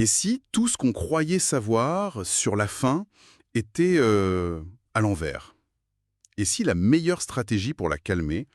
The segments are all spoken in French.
Et si tout ce qu'on croyait savoir sur la faim était à l'envers? Et si la meilleure stratégie pour la calmer,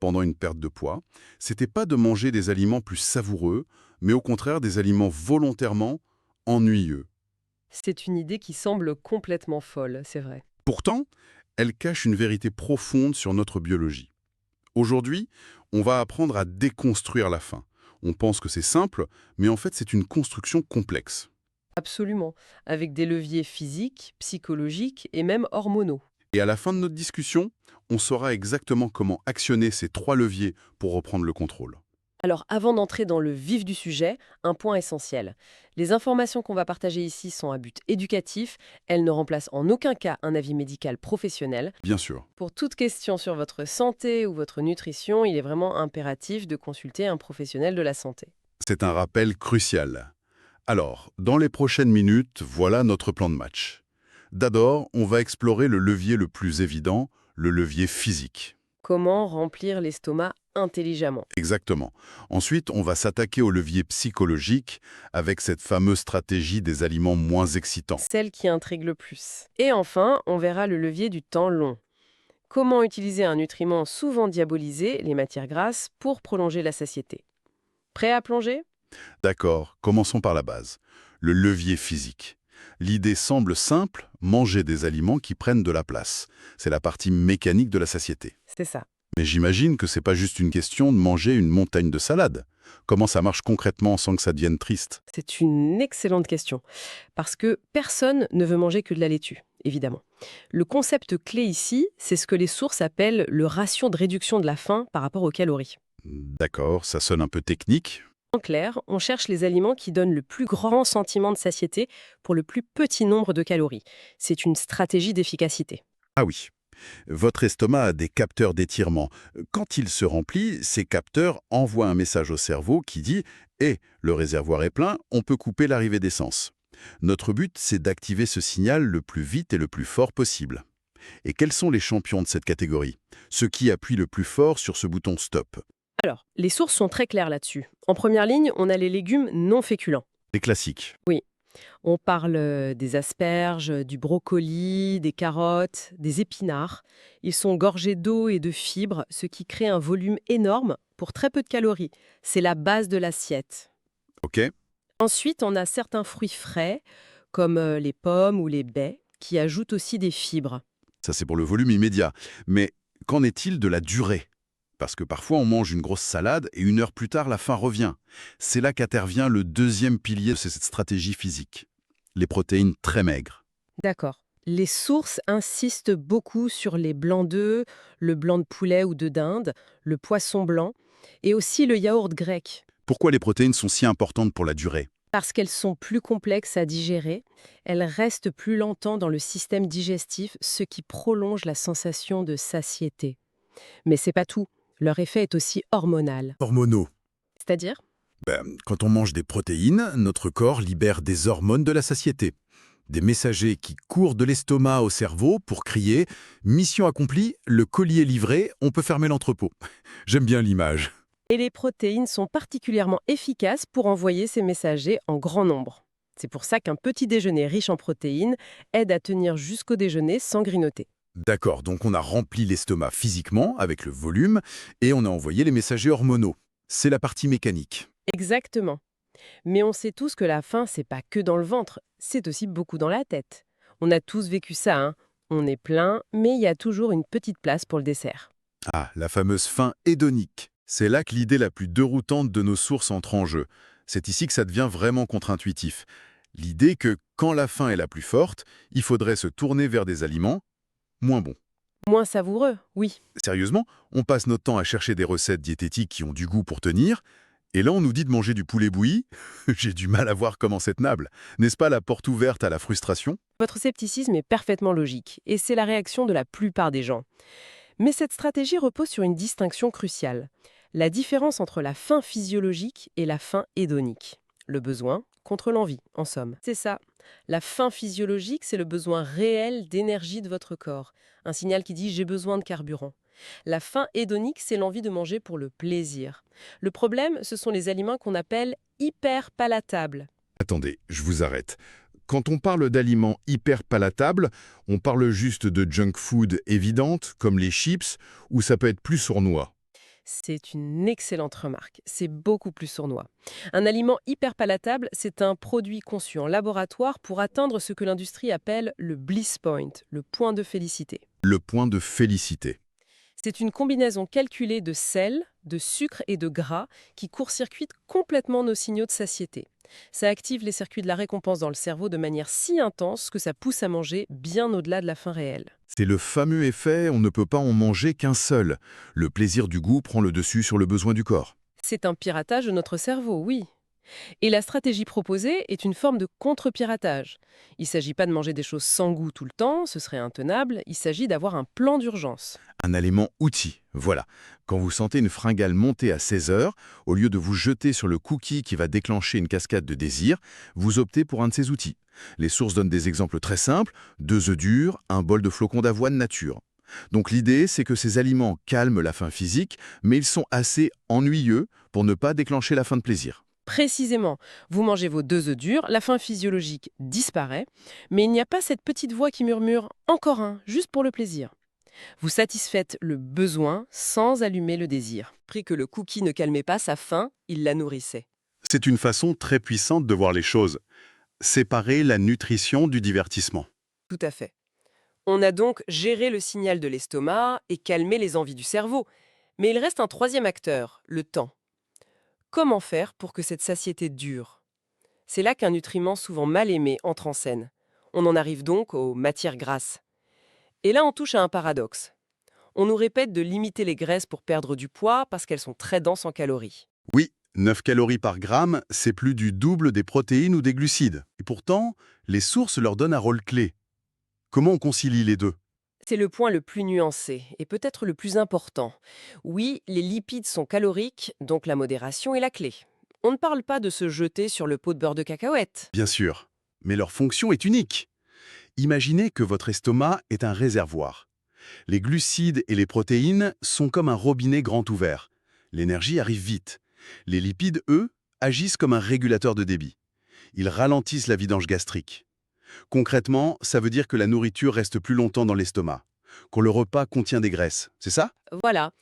pendant une perte de poids, c'était pas de manger des aliments plus savoureux, mais au contraire des aliments volontairement ennuyeux? C'est une idée qui semble complètement folle, c'est vrai. Pourtant, elle cache une vérité profonde sur notre biologie. Aujourd'hui, on va apprendre à déconstruire la faim. On pense que c'est simple, mais en fait c'est une construction complexe. Absolument, avec des leviers physiques, psychologiques et même hormonaux. Et à la fin de notre discussion, on saura exactement comment actionner ces trois leviers pour reprendre le contrôle. Alors avant d'entrer dans le vif du sujet, un point essentiel. Les informations qu'on va partager ici sont à but éducatif, elles ne remplacent en aucun cas un avis médical professionnel. Bien sûr, Pour toute question sur votre santé ou votre nutrition, il est vraiment impératif de consulter un professionnel de la santé. c'est un rappel crucial. Alors, dans les prochaines minutes, voilà notre plan de match. D'abord, on va explorer le levier le plus évident, le levier physique. Comment remplir l'estomac intelligemment? Exactement. Ensuite, on va s'attaquer au levier psychologique avec cette fameuse stratégie des aliments moins excitants. Celle qui intrigue le plus. Et enfin, on verra le levier du temps long. Comment utiliser un nutriment souvent diabolisé, les matières grasses, pour prolonger la satiété. Prêt à plonger? D'accord, commençons par la base. Le levier physique. L'idée semble simple, manger des aliments qui prennent de la place. C'est la partie mécanique de la satiété. C'est ça. Mais j'imagine que c'est pas juste une question de manger une montagne de salade. Comment ça marche concrètement sans que ça devienne triste? C'est une excellente question. Parce que personne ne veut manger que de la laitue, évidemment. Le concept clé ici, c'est ce que les sources appellent le ratio de réduction de la faim par rapport aux calories. D'accord, ça sonne un peu technique. En clair, on cherche les aliments qui donnent le plus grand sentiment de satiété pour le plus petit nombre de calories. C'est une stratégie d'efficacité. Ah oui. Votre estomac a des capteurs d'étirement. Quand il se remplit, ces capteurs envoient un message au cerveau qui dit «Eh, le réservoir est plein, on peut couper l'arrivée d'essence». Notre but, c'est d'activer ce signal le plus vite et le plus fort possible. Et quels sont les champions de cette catégorie? Ceux qui appuient le plus fort sur ce bouton stop. Alors, les sources sont très claires là-dessus. En première ligne, on a les légumes non féculents. Les classiques. Oui, on parle des asperges, du brocoli, des carottes, des épinards. Ils sont gorgés d'eau et de fibres, ce qui crée un volume énorme pour très peu de calories. C'est la base de l'assiette. OK? Ensuite, on a certains fruits frais, comme les pommes ou les baies, qui ajoutent aussi des fibres. Ça, c'est pour le volume immédiat. Mais qu'en est-il de la durée? Parce que parfois, on mange une grosse salade et une heure plus tard, la faim revient. C'est là qu'intervient le deuxième pilier de cette stratégie physique. Les protéines très maigres. D'accord. Les sources insistent beaucoup sur les blancs d'œufs, le blanc de poulet ou de dinde, le poisson blanc, et aussi le yaourt grec. Pourquoi les protéines sont si importantes pour la durée? Parce qu'elles sont plus complexes à digérer, elles restent plus longtemps dans le système digestif, ce qui prolonge la sensation de satiété. Mais c'est pas tout. Leur effet est aussi hormonal. Hormonaux. C'est-à-dire? Quand on mange des protéines, notre corps libère des hormones de la satiété. Des messagers qui courent de l'estomac au cerveau pour crier «Mission accomplie, le colis est livré, on peut fermer l'entrepôt». J'aime bien l'image. Et les protéines sont particulièrement efficaces pour envoyer ces messagers en grand nombre. C'est pour ça qu'un petit déjeuner riche en protéines aide à tenir jusqu'au déjeuner sans grignoter. D'accord, donc on a rempli l'estomac physiquement avec le volume et on a envoyé les messagers hormonaux. C'est la partie mécanique. Exactement. Mais on sait tous que la faim, c'est pas que dans le ventre, c'est aussi beaucoup dans la tête. On a tous vécu ça, hein. On est plein, mais il y a toujours une petite place pour le dessert. Ah, la fameuse faim hédonique. C'est là que l'idée la plus déroutante de nos sources entre en jeu. C'est ici que ça devient vraiment contre-intuitif. L'idée que, quand la faim est la plus forte, il faudrait se tourner vers des aliments moins bons. Moins savoureux, oui. Sérieusement, on passe notre temps à chercher des recettes diététiques qui ont du goût pour tenir, et là on nous dit de manger du poulet bouilli. J'ai du mal à voir comment c'est tenable. N'est-ce pas la porte ouverte à la frustration? Votre scepticisme est parfaitement logique, et c'est la réaction de la plupart des gens. Mais cette stratégie repose sur une distinction cruciale. La différence entre la faim physiologique et la faim hédonique. Le besoin contre l'envie, en somme. C'est ça. La faim physiologique, c'est le besoin réel d'énergie de votre corps. Un signal qui dit « j'ai besoin de carburant ». La faim hédonique, c'est l'envie de manger pour le plaisir. Le problème, ce sont les aliments qu'on appelle hyper palatables. Attendez, je vous arrête. Quand on parle d'aliments hyper palatables, on parle juste de junk food évidente, comme les chips, ou ça peut être plus sournois. C'est une excellente remarque. C'est beaucoup plus sournois. Un aliment hyper palatable, c'est un produit conçu en laboratoire pour atteindre ce que l'industrie appelle le bliss point, le point de félicité. Le point de félicité. C'est une combinaison calculée de sel, de sucre et de gras qui court-circuite complètement nos signaux de satiété. Ça active les circuits de la récompense dans le cerveau de manière si intense que ça pousse à manger bien au-delà de la faim réelle. C'est le fameux effet on ne peut pas en manger qu'un seul. Le plaisir du goût prend le dessus sur le besoin du corps. C'est un piratage de notre cerveau, oui. Et la stratégie proposée est une forme de contre-piratage. Il ne s'agit pas de manger des choses sans goût tout le temps, ce serait intenable, il s'agit d'avoir un plan d'urgence. Un aliment outil, voilà. Quand vous sentez une fringale monter à 16 heures, au lieu de vous jeter sur le cookie qui va déclencher une cascade de désirs, vous optez pour un de ces outils. Les sources donnent des exemples très simples, 2 œufs durs, un bol de flocons d'avoine nature. Donc l'idée, c'est que ces aliments calment la faim physique, mais ils sont assez ennuyeux pour ne pas déclencher la faim de plaisir. Précisément, vous mangez vos 2 œufs durs, la faim physiologique disparaît, mais il n'y a pas cette petite voix qui murmure « encore un », juste pour le plaisir. Vous satisfaites le besoin sans allumer le désir. Pris que le cookie ne calmait pas sa faim, il la nourrissait. C'est une façon très puissante de voir les choses. Séparer la nutrition du divertissement. Tout à fait. On a donc géré le signal de l'estomac et calmé les envies du cerveau. Mais il reste un troisième acteur, le temps. Comment faire pour que cette satiété dure? C'est là qu'un nutriment souvent mal aimé entre en scène. On en arrive donc aux matières grasses. Et là, on touche à un paradoxe. On nous répète de limiter les graisses pour perdre du poids parce qu'elles sont très denses en calories. Oui, 9 calories par gramme, c'est plus du double des protéines ou des glucides. Et pourtant, les sources leur donnent un rôle clé. Comment on concilie les deux? C'est le point le plus nuancé et peut-être le plus important. Oui, les lipides sont caloriques, donc la modération est la clé. On ne parle pas de se jeter sur le pot de beurre de cacahuète. Bien sûr, mais leur fonction est unique. Imaginez que votre estomac est un réservoir. Les glucides et les protéines sont comme un robinet grand ouvert. L'énergie arrive vite. Les lipides, eux, agissent comme un régulateur de débit. Ils ralentissent la vidange gastrique. Concrètement, ça veut dire que la nourriture reste plus longtemps dans l'estomac, que le repas contient des graisses, c'est ça? Voilà.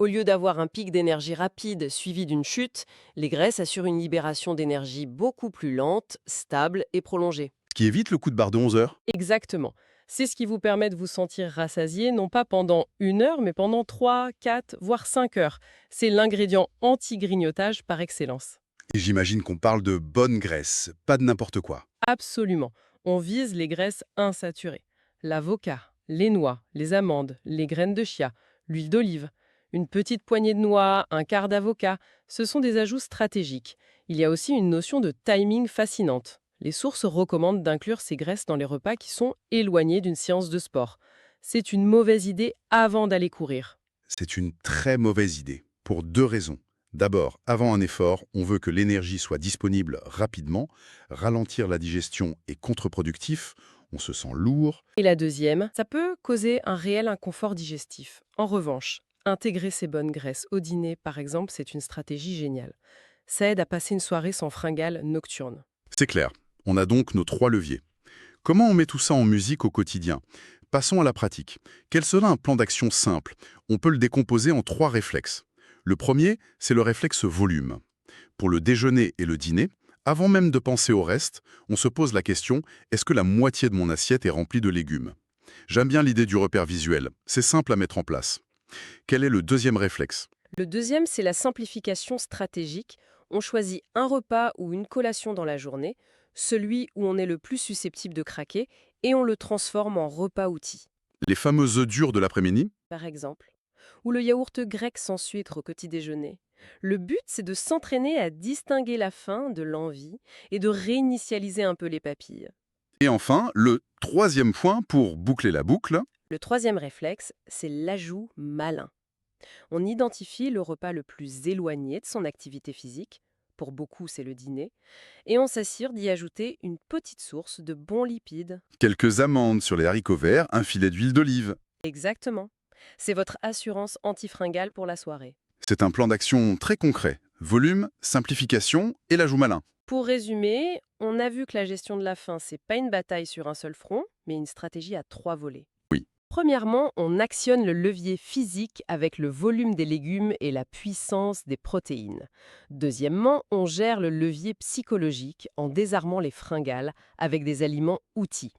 Au lieu d'avoir un pic d'énergie rapide suivi d'une chute, les graisses assurent une libération d'énergie beaucoup plus lente, stable et prolongée. Ce qui évite le coup de barre de 11 heures. Exactement. C'est ce qui vous permet de vous sentir rassasié, non pas pendant 1 heure, mais pendant 3, 4, voire 5 heures. C'est l'ingrédient anti-grignotage par excellence. Et j'imagine qu'on parle de bonne graisse, pas de n'importe quoi. Absolument. On vise les graisses insaturées. L'avocat, les noix, les amandes, les graines de chia, l'huile d'olive. Une petite poignée de noix, un quart d'avocat, ce sont des ajouts stratégiques. Il y a aussi une notion de timing fascinante. Les sources recommandent d'inclure ces graisses dans les repas qui sont éloignés d'une séance de sport. C'est une mauvaise idée avant d'aller courir. C'est une très mauvaise idée, pour 2 raisons. D'abord, avant un effort, on veut que l'énergie soit disponible rapidement. Ralentir la digestion est contre-productif, on se sent lourd. Et la deuxième, ça peut causer un réel inconfort digestif. En revanche, intégrer ces bonnes graisses au dîner, par exemple, c'est une stratégie géniale. Ça aide à passer une soirée sans fringales nocturne. C'est clair, on a donc nos 3 leviers. Comment on met tout ça en musique au quotidien? Passons à la pratique. Quel sera un plan d'action simple? On peut le décomposer en 3 réflexes. Le premier, c'est le réflexe volume. Pour le déjeuner et le dîner, avant même de penser au reste, on se pose la question, est-ce que la moitié de mon assiette est remplie de légumes? J'aime bien l'idée du repère visuel, c'est simple à mettre en place. Quel est le deuxième réflexe? Le deuxième, c'est la simplification stratégique. On choisit un repas ou une collation dans la journée, celui où on est le plus susceptible de craquer, et on le transforme en repas-outil. Les fameux œufs durs de l'après-midi? Par exemple, ou le yaourt grec sans sucre au petit déjeuner. Le but, c'est de s'entraîner à distinguer la faim de l'envie et de réinitialiser un peu les papilles. Et enfin, le troisième point pour boucler la boucle. Le troisième réflexe, c'est l'ajout malin. On identifie le repas le plus éloigné de son activité physique, pour beaucoup c'est le dîner, et on s'assure d'y ajouter une petite source de bons lipides. Quelques amandes sur les haricots verts, un filet d'huile d'olive. Exactement. C'est votre assurance antifringale pour la soirée. C'est un plan d'action très concret. Volume, simplification et l'ajout malin. Pour résumer, on a vu que la gestion de la faim, c'est pas une bataille sur un seul front, mais une stratégie à 3 volets. Oui. Premièrement, on actionne le levier physique avec le volume des légumes et la puissance des protéines. Deuxièmement, on gère le levier psychologique en désarmant les fringales avec des aliments outils.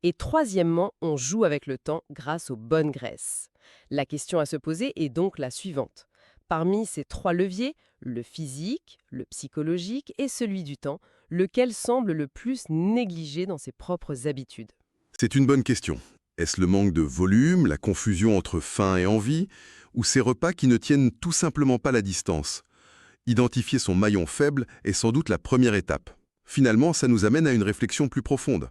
Et troisièmement, on joue avec le temps grâce aux bonnes graisses. La question à se poser est donc la suivante. Parmi ces 3 leviers, le physique, le psychologique et celui du temps, lequel semble le plus négligé dans ses propres habitudes? C'est une bonne question. Est-ce le manque de volume, la confusion entre faim et envie, ou ces repas qui ne tiennent tout simplement pas la distance? Identifier son maillon faible est sans doute la première étape. Finalement, ça nous amène à une réflexion plus profonde.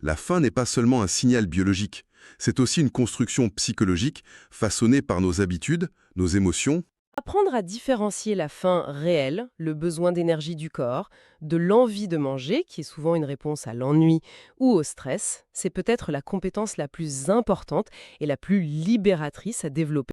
La faim n'est pas seulement un signal biologique, c'est aussi une construction psychologique façonnée par nos habitudes, nos émotions. Apprendre à différencier la faim réelle, le besoin d'énergie du corps, de l'envie de manger, qui est souvent une réponse à l'ennui ou au stress, c'est peut-être la compétence la plus importante et la plus libératrice à développer.